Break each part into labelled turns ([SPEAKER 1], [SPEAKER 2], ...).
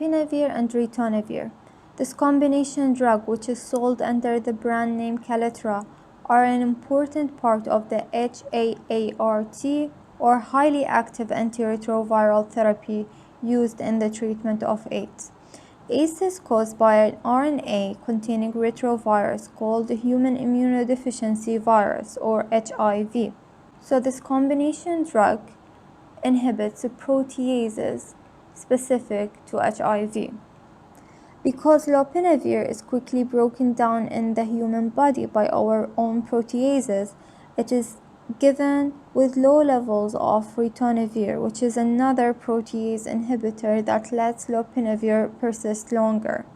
[SPEAKER 1] lopinavir and ritonavir. This combination drug, which is sold under the brand name Caletra, are an important part of the HAART or highly active antiretroviral therapy used in the treatment of AIDS. AIDS is caused by an RNA containing retrovirus called the human immunodeficiency virus or HIV. So this combination drug inhibits proteases specific to HIV. Because lopinavir is quickly broken down in the human body by our own proteases, it is given with low levels of ritonavir, which is another protease inhibitor that lets lopinavir persist longer.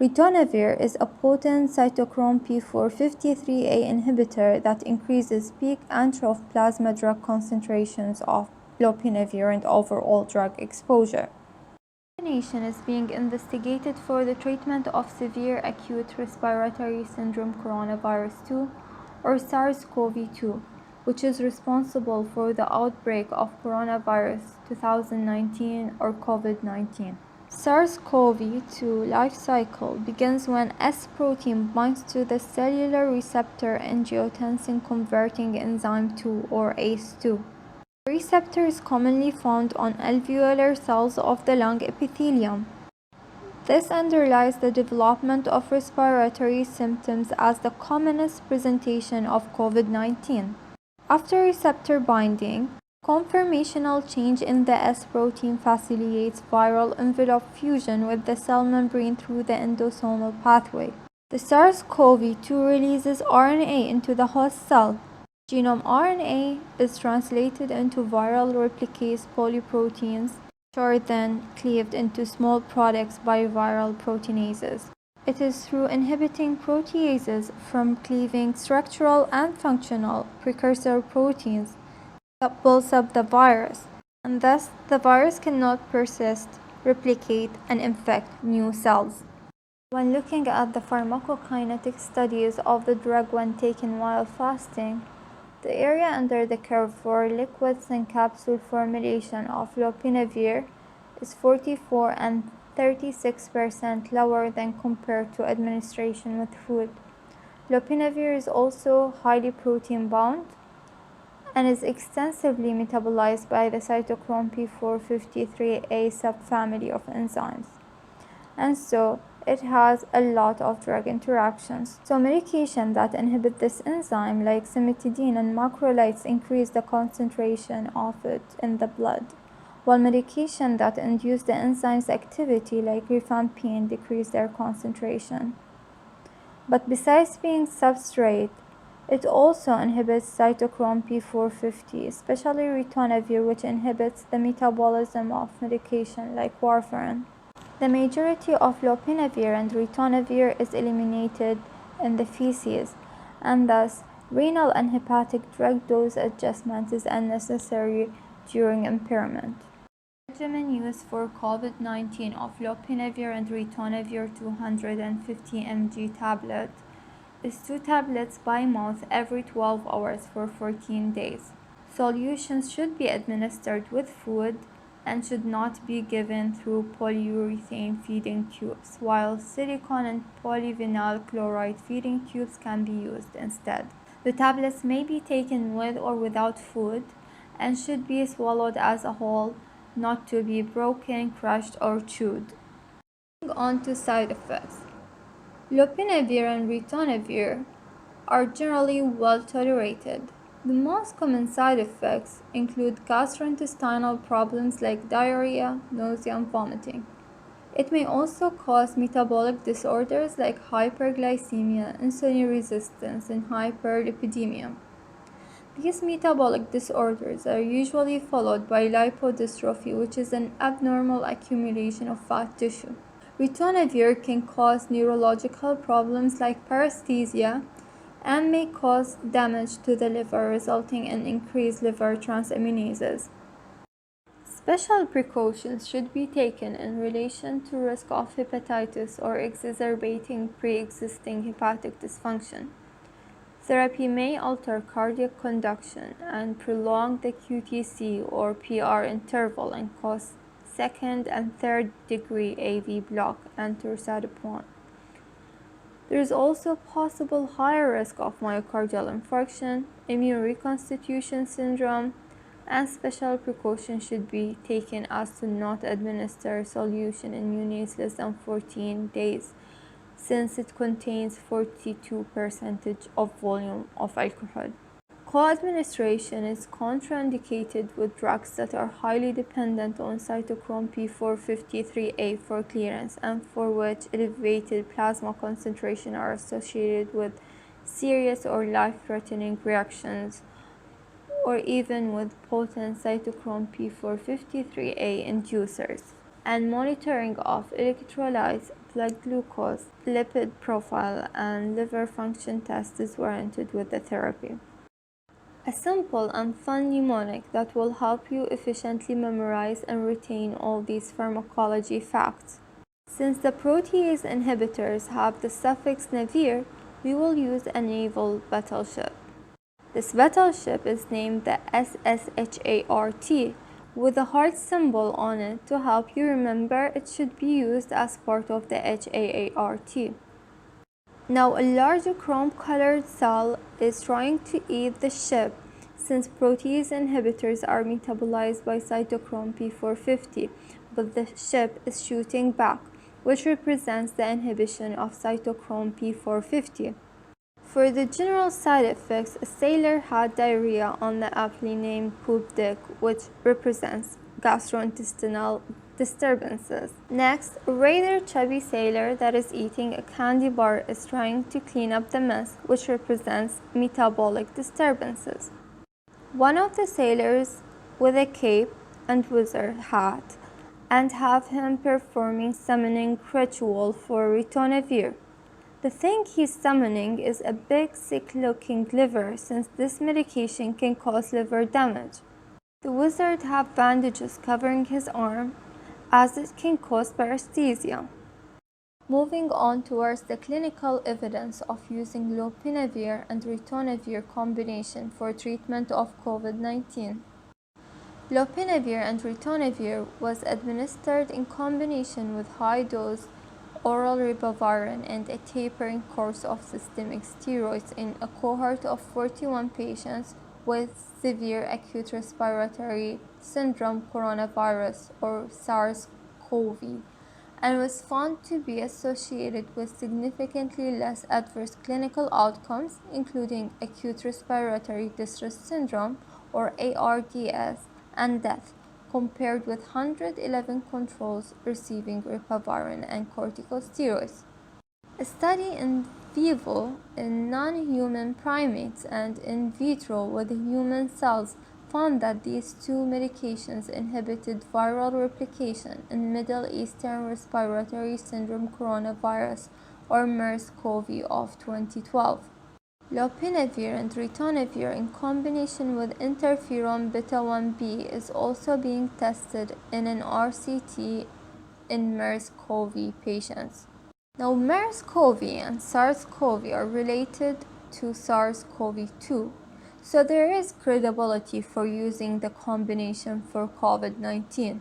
[SPEAKER 1] Ritonavir is a potent cytochrome P453A inhibitor that increases peak and trough plasma drug concentrations of lopinavir and overall drug exposure. The combination is being investigated for the treatment of severe acute respiratory syndrome coronavirus 2 or SARS-CoV-2, which is responsible for the outbreak of coronavirus 2019 or COVID-19. SARS-CoV-2 life cycle begins when S protein binds to the cellular receptor angiotensin converting enzyme 2 or ACE2. The receptor is commonly found on alveolar cells of the lung epithelium. This underlies the development of respiratory symptoms as the commonest presentation of COVID-19. After receptor binding, conformational change in the S protein facilitates viral envelope fusion with the cell membrane through the endosomal pathway. The SARS-CoV-2 releases RNA into the host cell. Genome RNA is translated into viral replicase polyproteins, which are then cleaved into small products by viral proteinases. It is through inhibiting proteases from cleaving structural and functional precursor proteins that builds up the virus, and thus the virus cannot persist, replicate, and infect new cells. When looking at the pharmacokinetic studies of the drug when taken while fasting, the area under the curve for liquids and capsule formulation of lopinavir is 44 and 36% lower than compared to administration with food. Lopinavir is also highly protein bound and is extensively metabolized by the cytochrome P453A subfamily of enzymes, and so it has a lot of drug interactions. So medication that inhibit this enzyme like cimetidine and macrolides increase the concentration of it in the blood, while medication that induce the enzyme's activity like rifampin decrease their concentration. But besides being substrate, it also inhibits cytochrome P450, especially ritonavir, which inhibits the metabolism of medication like warfarin. The majority of lopinavir and ritonavir is eliminated in the feces, and thus renal and hepatic drug dose adjustment is unnecessary during impairment. The regimen used for COVID-19 of lopinavir and ritonavir 250 mg tablet is 2 tablets by mouth every 12 hours for 14 days. Solutions should be administered with food and should not be given through polyurethane feeding tubes, while silicone and polyvinyl chloride feeding tubes can be used instead. The tablets may be taken with or without food and should be swallowed as a whole, not to be broken, crushed, or chewed. Moving on to side effects. Lopinavir and ritonavir are generally well tolerated. The most common side effects include gastrointestinal problems like diarrhea, nausea, and vomiting. It may also cause metabolic disorders like hyperglycemia, insulin resistance, and hyperlipidemia. These metabolic disorders are usually followed by lipodystrophy, which is an abnormal accumulation of fat tissue. Ritonavir can cause neurological problems like paresthesia and may cause damage to the liver, resulting in increased liver transaminases. Special precautions should be taken in relation to risk of hepatitis or exacerbating pre-existing hepatic dysfunction. Therapy may alter cardiac conduction and prolong the QTc or PR interval and cause second and third degree AV block and torsadipine. There is also possible higher risk of myocardial infarction, immune reconstitution syndrome, and special precautions should be taken as to not administer solution in neonates less than 14 days, since it contains 42% of volume of alcohol. Co-administration is contraindicated with drugs that are highly dependent on cytochrome P453A for clearance and for which elevated plasma concentration are associated with serious or life-threatening reactions, or even with potent cytochrome P453A inducers. And monitoring of electrolytes, blood glucose, lipid profile, and liver function test is warranted with the therapy. A simple and fun mnemonic that will help you efficiently memorize and retain all these pharmacology facts. Since the protease inhibitors have the suffix -navir, we will use a naval battleship. This battleship is named the SSHART with a heart symbol on it to help you remember it should be used as part of the HAART. Now, a larger chrome-colored cell is trying to eat the ship since protease inhibitors are metabolized by cytochrome P450, but the ship is shooting back, which represents the inhibition of cytochrome P450. For the general side effects, a sailor had diarrhea on the aptly named poop deck, which represents gastrointestinal disturbances. Next, a rather chubby sailor that is eating a candy bar is trying to clean up the mess, which represents metabolic disturbances. One of the sailors with a cape and wizard hat and have him performing summoning ritual for Ritonavir. The thing he's summoning is a big sick-looking liver, since this medication can cause liver damage. The wizard have bandages covering his arm, as it can cause paresthesia. Moving on towards the clinical evidence of using lopinavir and ritonavir combination for treatment of COVID-19. Lopinavir and ritonavir was administered in combination with high-dose oral ribavirin and a tapering course of systemic steroids in a cohort of 41 patients with severe acute respiratory syndrome coronavirus or SARS-CoV, and was found to be associated with significantly less adverse clinical outcomes, including acute respiratory distress syndrome or ARDS and death, compared with 111 controls receiving ribavirin and corticosteroids. A study in vivo in non-human primates and in vitro with human cells found that these two medications inhibited viral replication in Middle Eastern respiratory syndrome coronavirus or MERS-CoV of 2012. Lopinavir and ritonavir in combination with interferon beta-1b is also being tested in an RCT in MERS-CoV patients. Now, MERS-CoV and SARS-CoV are related to SARS-CoV-2, so there is credibility for using the combination for COVID-19.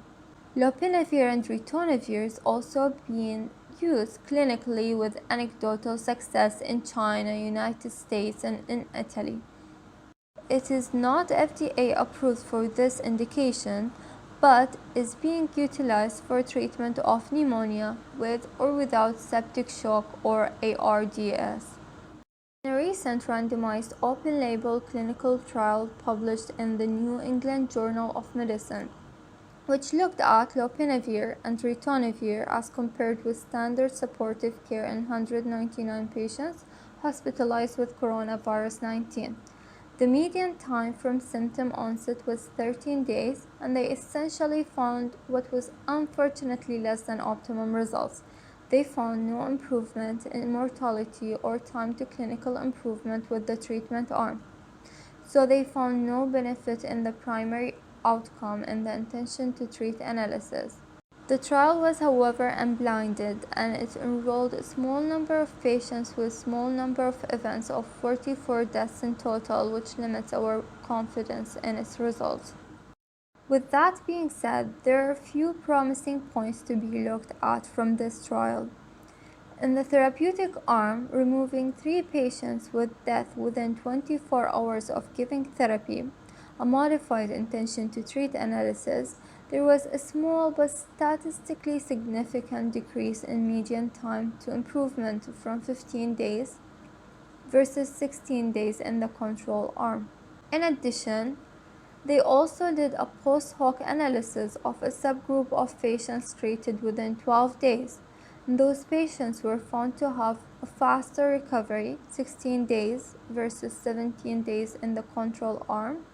[SPEAKER 1] Lopinavir and ritonavir is also being used clinically with anecdotal success in China, United States, and in Italy. It is not FDA approved for this indication, but is being utilized for treatment of pneumonia with or without septic shock or ARDS. In a recent randomized open-label clinical trial published in the New England Journal of Medicine, which looked at lopinavir and ritonavir as compared with standard supportive care in 199 patients hospitalized with coronavirus 19. The median time from symptom onset was 13 days, and they essentially found what was unfortunately less than optimum results. They found no improvement in mortality or time to clinical improvement with the treatment arm. So they found no benefit in the primary outcome in the intention to treat analysis. The trial was, however, unblinded, and it enrolled a small number of patients with small number of events of 44 deaths in total, which limits our confidence in its results. With that being said, there are a few promising points to be looked at from this trial. In the therapeutic arm, removing 3 patients with death within 24 hours of giving therapy, a modified intention to treat analysis, there was a small but statistically significant decrease in median time to improvement from 15 days versus 16 days in the control arm. In addition, they also did a post-hoc analysis of a subgroup of patients treated within 12 days. Those patients were found to have a faster recovery, 16 days versus 17 days in the control arm,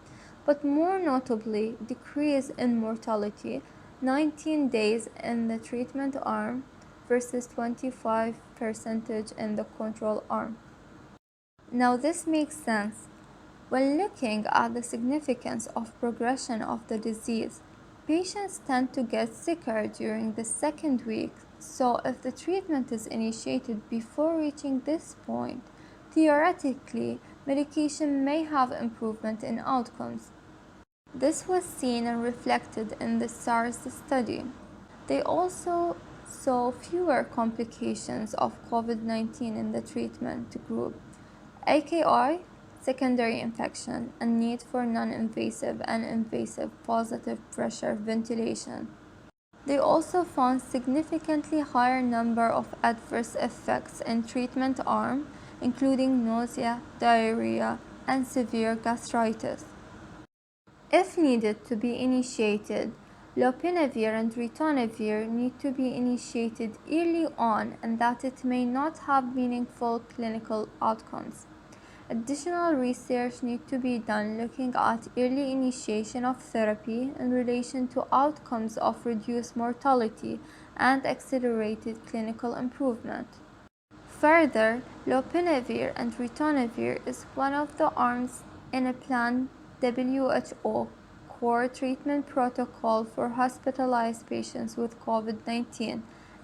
[SPEAKER 1] but more notably, decrease in mortality, 19 days in the treatment arm versus 25% in the control arm. Now this makes sense. When looking at the significance of progression of the disease, patients tend to get sicker during the second week, so if the treatment is initiated before reaching this point, theoretically, medication may have improvement in outcomes. This was seen and reflected in the SARS study. They also saw fewer complications of COVID-19 in the treatment group. AKI, secondary infection, and need for non-invasive and invasive positive pressure ventilation. They also found significantly higher number of adverse effects in treatment arm, including nausea, diarrhea, and severe gastritis. If needed to be initiated, lopinavir and ritonavir need to be initiated early on and that it may not have meaningful clinical outcomes. Additional research needs to be done looking at early initiation of therapy in relation to outcomes of reduced mortality and accelerated clinical improvement. Further, lopinavir and ritonavir is one of the arms in a planned WHO core treatment protocol for hospitalized patients with COVID-19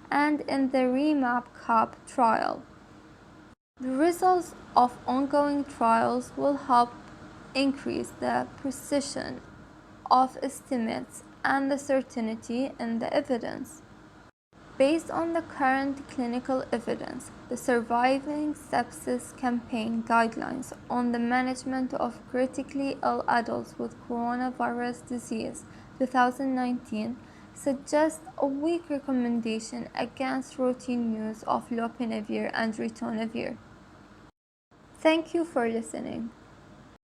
[SPEAKER 1] and in the REMAP-CAP trial. The results of ongoing trials will help increase the precision of estimates and the certainty in the evidence. Based on the current clinical evidence, the Surviving Sepsis Campaign guidelines on the management of critically ill adults with coronavirus disease 2019 suggest a weak recommendation against routine use of lopinavir and ritonavir. Thank you for listening.